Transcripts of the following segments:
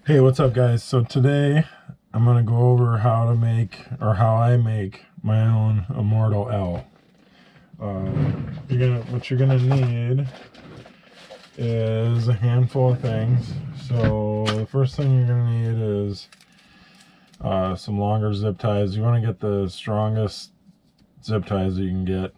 Hey, what's up guys? So today I'm going to go over how to make, or how I make my own Immortal L. What you're gonna need is a handful of things. So the first thing you're gonna need is some longer zip ties. You want to get the strongest zip ties that you can get,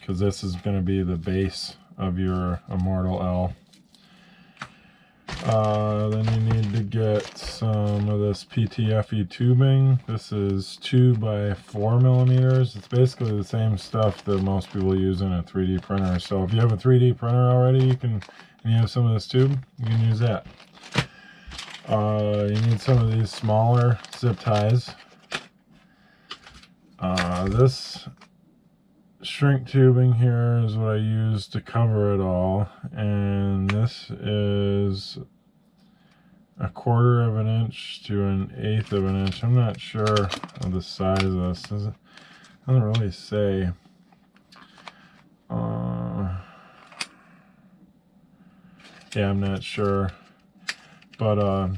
because this is going to be the base of your Immortal L. Then you need to get some of this PTFE tubing. This is 2 by 4 millimeters. It's basically the same stuff that most people use in a 3D printer. So if you have a 3D printer already, and you have some of this tube, you can use that. You need some of these smaller zip ties. This shrink tubing here is what I use to cover it all, and this is 1/4 of an inch to 1/8 of an inch. I'm not sure of the size of this. It doesn't really say. Yeah, I'm not sure, but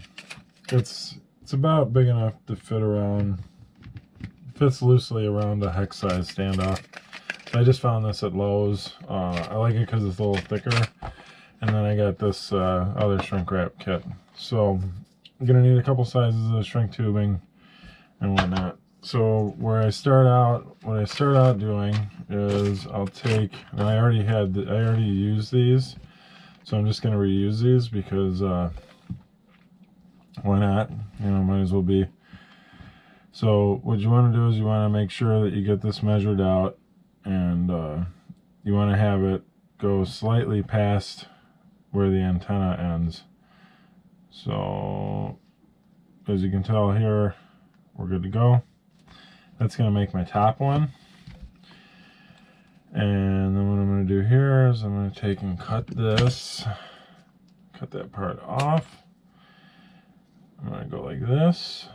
it's about big enough to fit around. Fits loosely around a hex size standoff. I just found this at Lowe's. I like it because it's a little thicker, and then I got this other shrink wrap kit. So I'm gonna need a couple sizes of shrink tubing and whatnot. So what I start out doing is I'll take, and I already used these, so I'm just gonna reuse these because why not? You know, might as well be. So what you want to do is you want to make sure that you get this measured out, and you want to have it go slightly past where the antenna ends. So as you can tell here, we're good to go. That's going to make my top one. And then what I'm going to do here is I'm going to take and cut that part off. I'm going to go like this.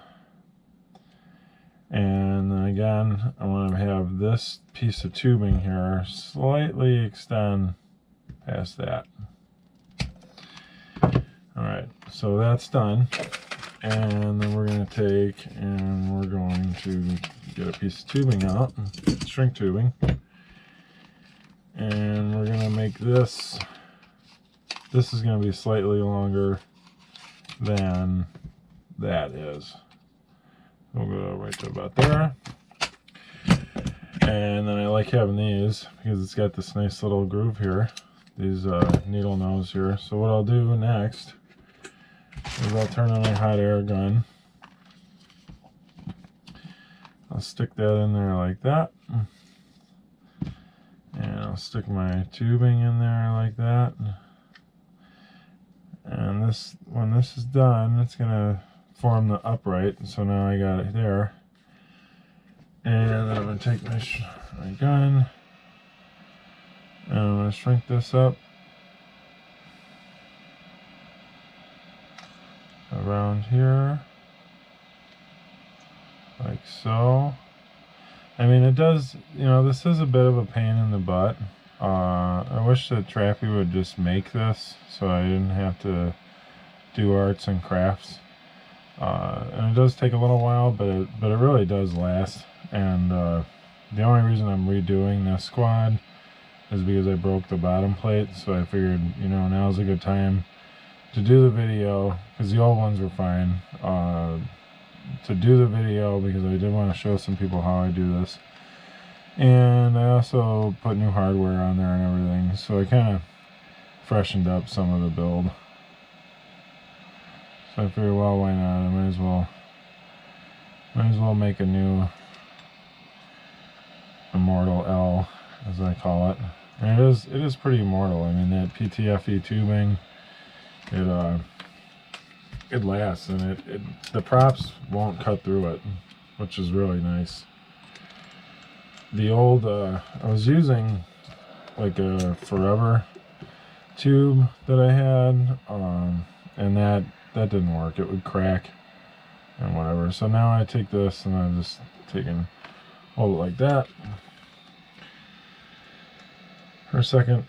And then again, I want to have this piece of tubing here slightly extend past that. Alright, so that's done. And then we're going to take and we're going to get a piece of tubing out, shrink tubing. And we're going to make this is going to be slightly longer than that is. We'll go right to about there. And then I like having these because it's got this nice little groove here, these needle nose here. So what I'll do next is I'll turn on my hot air gun. I'll stick that in there like that, and I'll stick my tubing in there like that. And when this is done, it's gonna form the upright. So now I got it there. And then I'm going to take my gun, and I'm going to shrink this up around here, like so. I mean, it does, you know, this is a bit of a pain in the butt. I wish that Trappy would just make this so I didn't have to do arts and crafts. And it does take a little while, but it really does last. And the only reason I'm redoing this squad is because I broke the bottom plate, so I figured, you know, now's a good time to do the video, because the old ones were fine, to do the video because I did want to show some people how I do this. And I also put new hardware on there and everything, so I kind of freshened up some of the build. So I figured, well, why not? I might as well make a new Immortal L, as I call it. And it is pretty immortal. I mean, that PTFE tubing, it lasts, and the props won't cut through it, which is really nice. The old I was using like a Forever tube that I had, and that didn't work. It would crack and whatever. So now I take this and I just hold it like that for a second.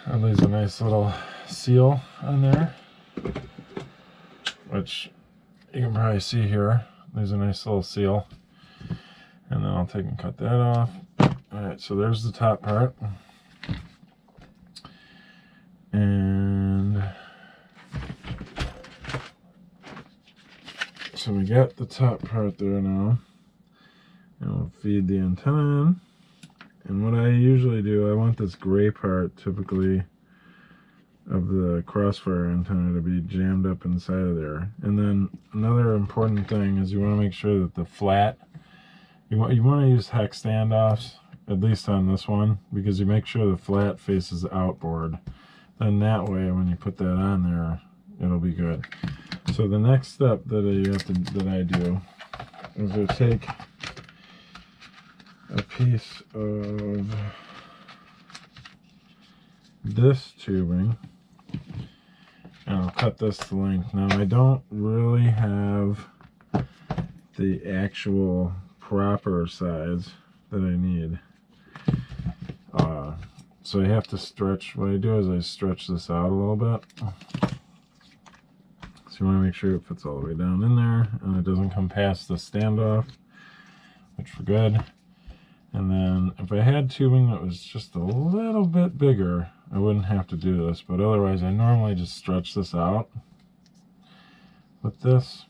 It leaves a nice little seal on there. which you can probably see here. There's a nice little seal. And then I'll take and cut that off. Alright, so there's the top part. And so we got the top part there now. And we'll feed the antenna in. And what I usually do, I want this gray part typically of the Crossfire antenna to be jammed up inside of there. And then another important thing is you want to make sure that the flat, you want to use hex standoffs, at least on this one, because you make sure the flat faces outboard. Then that way when you put that on there, it'll be good. So the next step that I do is I take a piece of this tubing and I'll cut this to length. Now I don't really have the actual proper size that I need, so I have to stretch. What I do is I stretch this out a little bit, so you want to make sure it fits all the way down in there and it doesn't come past the standoff, which we're good. And then if I had tubing that was just a little bit bigger, I wouldn't have to do this, but otherwise I normally just stretch this out with this.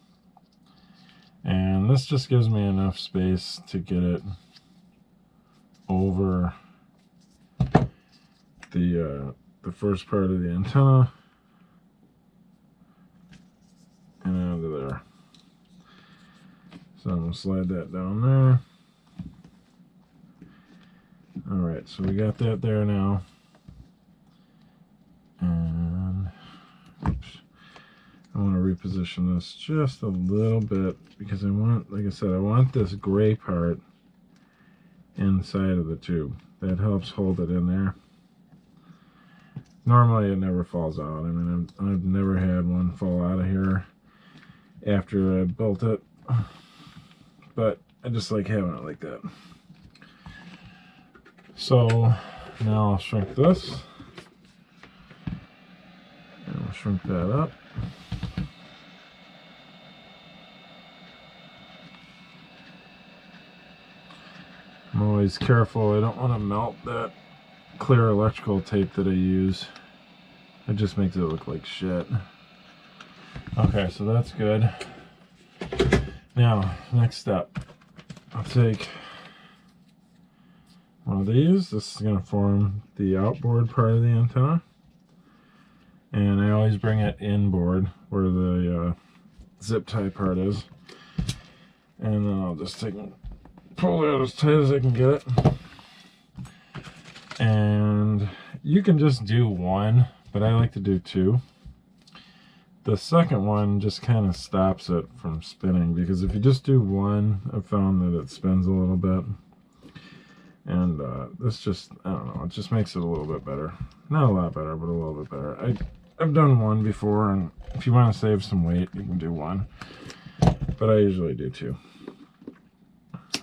And this just gives me enough space to get it over the first part of the antenna and out of there. So I'm going to slide that down there. Alright, so we got that there now. And oops, I want to reposition this just a little bit because I want, like I said, I want this gray part inside of the tube. That helps hold it in there. Normally it never falls out. I mean, I've never had one fall out of here after I built it, but I just like having it like that. So now I'll shrink this, and we'll shrink that up. I'm always careful, I don't want to melt that clear electrical tape that I use. It just makes it look like shit. Okay, so that's good. Now, next step. I'll take one of these. This is going to form the outboard part of the antenna. And I always bring it inboard where the zip tie part is. And then I'll just take and pull it out as tight as I can get it. And you can just do one, but I like to do two. The second one just kind of stops it from spinning, because if you just do one, I've found that it spins a little bit. And this just, I don't know, it just makes it a little bit better. Not a lot better, but a little bit better. I've done one before, and if you want to save some weight, you can do one. But I usually do two.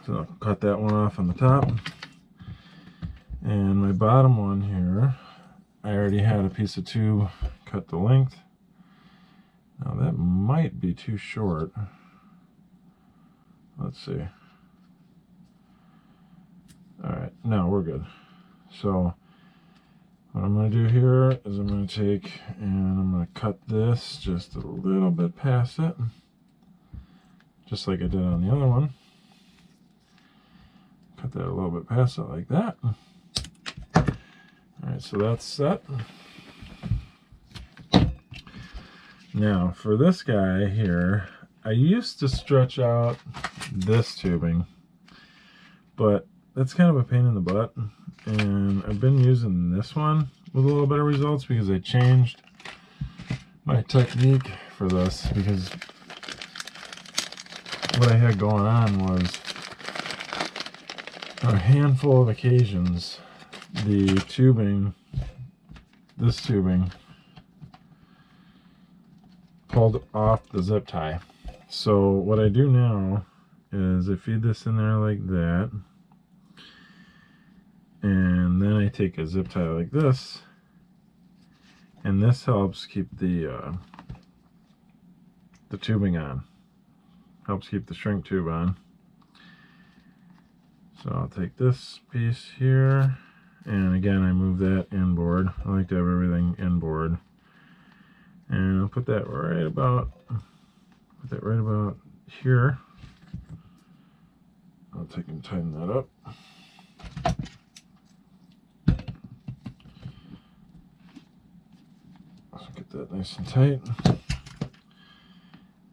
So I'll cut that one off on the top. And my bottom one here, I already had a piece of tube cut the length. Now that might be too short. Let's see. Alright, no, we're good. So what I'm going to do here is I'm going to take and I'm going to cut this just a little bit past it, just like I did on the other one. Cut that a little bit past it like that. Alright, so that's set. Now for this guy here, I used to stretch out this tubing, but that's kind of a pain in the butt, and I've been using this one with a little better results because I changed my technique for this, because what I had going on was on a handful of occasions the tubing, this tubing, pulled off the zip tie. So what I do now is I feed this in there like that, and then I take a zip tie like this, and this helps keep the the tubing on. Helps keep the shrink tube on. So I'll take this piece here, and again I move that inboard. I like to have everything inboard, and I'll put that right about here. I'll take and tighten that up. So get that nice and tight.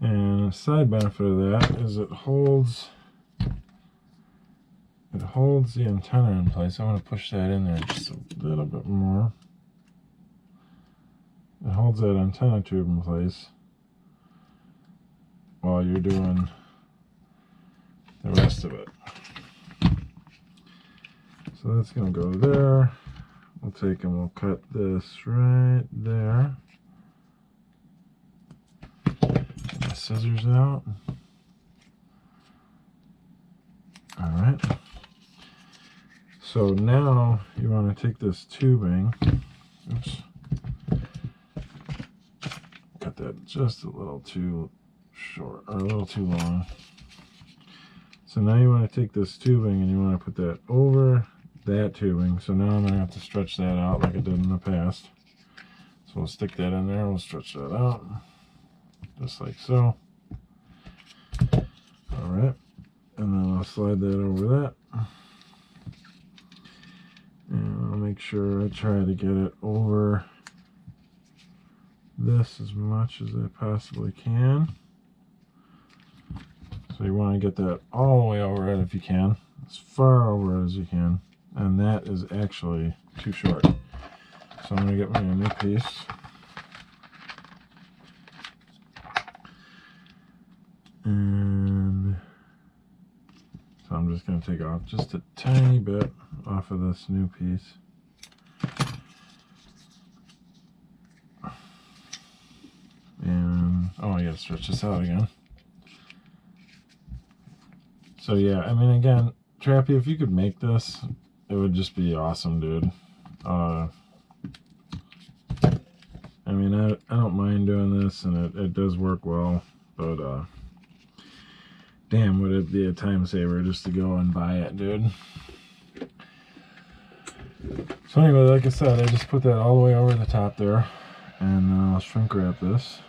And a side benefit of that is it holds the antenna in place. I want to push that in there just a little bit more. It holds that antenna tube in place while you're doing the rest of it. So that's going to go there. We'll take and we'll cut this right there. Get my scissors out. Alright. So now you want to take this tubing. Oops. Cut that just a little too short, or a little too long. So now you want to take this tubing and you want to put that over that tubing. So now I'm going to have to stretch that out like I did in the past. So we'll stick that in there, we'll stretch that out, just like so. Alright, and then I'll slide that over that. And I'll make sure I try to get it over this as much as I possibly can. So you want to get that all the way over it if you can, as far over it as you can. And that is actually too short. So I'm going to get me a new piece. And so I'm just going to take off just a tiny bit off of this new piece. And, oh, I got to stretch this out again. So yeah, I mean, again, Trappy, if you could make this, it would just be awesome, dude. I mean, I don't mind doing this, and it does work well, but damn, would it be a time saver just to go and buy it, dude. So anyway, like I said, I just put that all the way over the top there, and I'll shrink wrap this.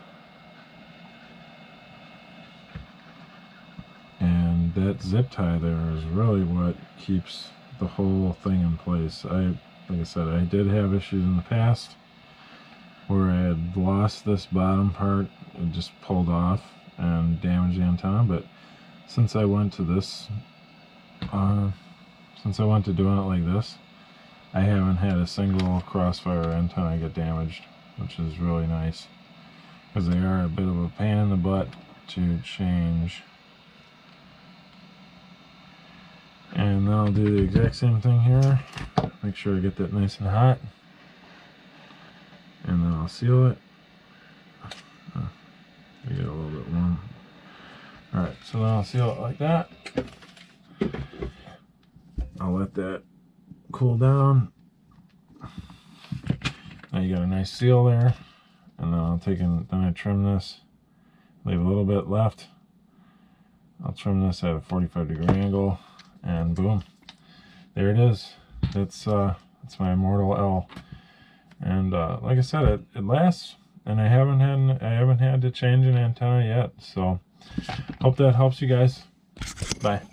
And that zip tie there is really what keeps the whole thing in place. Like I said, I did have issues in the past where I had lost this bottom part. It just pulled off and damaged the antenna. But since I went to this, since I went to doing it like this, I haven't had a single Crossfire antenna get damaged, which is really nice, because they are a bit of a pain in the butt to change. And then I'll do the exact same thing here. Make sure I get that nice and hot. And then I'll seal it. I get a little bit warm. Alright, so then I'll seal it like that. I'll let that cool down. Now you got a nice seal there. And then I'll take and then I trim this. Leave a little bit left. I'll trim this at a 45-degree angle. And boom, there it is. That's my Immortal L, and like I said, it lasts, and I haven't had to change an antenna yet. So hope that helps you guys. Bye.